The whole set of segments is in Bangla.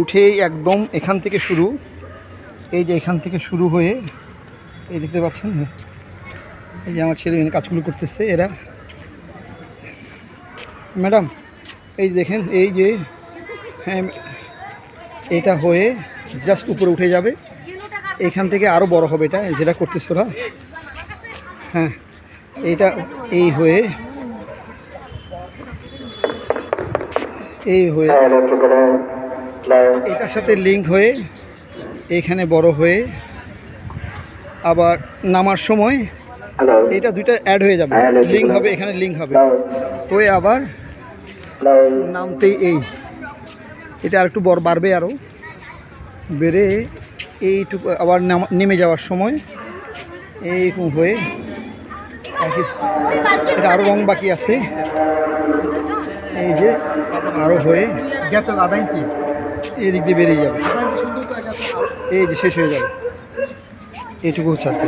উঠেই একদম এখান থেকে শুরু, এই যে এখান থেকে শুরু হয়ে এই দেখতে পাচ্ছেন, এই যে আমার ছেলে এখানে কাজগুলো করতেছে এরা। ম্যাডাম এই দেখেন, এই যে হ্যাঁ এটা হয়ে জাস্ট উপরে উঠে যাবে, এখান থেকে আরও বড় হবে এটা যেটা করতেছে ওরা। হ্যাঁ এইটা এই হয়ে এটার সাথে লিঙ্ক হয়ে এখানে বড় হয়ে আবার নামার সময় এটা দুইটা অ্যাড হয়ে যাবে, লিঙ্ক হবে, এখানে লিঙ্ক হবে হয়ে আবার নামতেই এটা আর একটু বড় বাড়বে, আরও বেড়ে এইটুকু আবার নেমে যাওয়ার সময় এইরকম হয়ে এটা আরও রং বাকি আছে, এই যে আরও হয়ে এই দিক দিয়ে বেরিয়ে যাবে, এই যে শেষ হয়ে যাবে। এইটুকু হচ্ছে আর কি,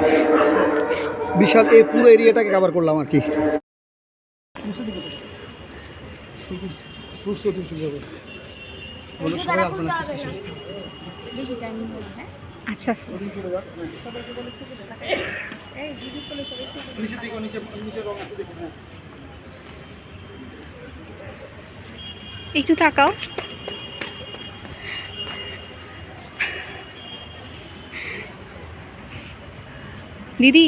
বিশাল এই পুরো এরিয়াটাকে কভার করলাম আর কি। আচ্ছা একটু তাকাও। দিদি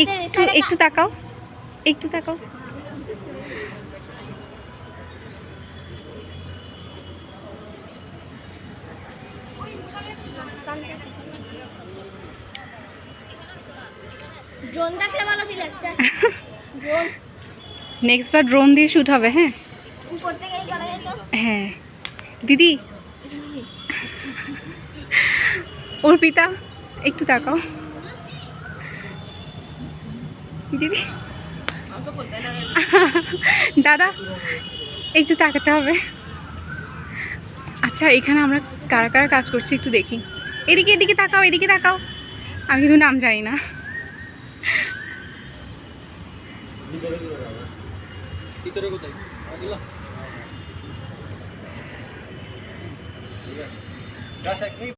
একটু একটু তাকাও, একটু তাকাও। ড্রোন দেখলে ভালো ছিল একটা। নেক্সট বার ড্রোন দিয়ে শুট হবে। হ্যাঁ উপর থেকেই করা যেত। হ্যাঁ দিদি অর্পিতা একটু তাকাও। দিদি দাদা একটু তাকাতে হবে। আচ্ছা এখানে আমরা কারা কারা কাজ করছি একটু দেখি। এদিকে এদিকে তাকাও, এদিকে তাকাও। আমি কিন্তু নাম জানি না। ভিতরে কোথায়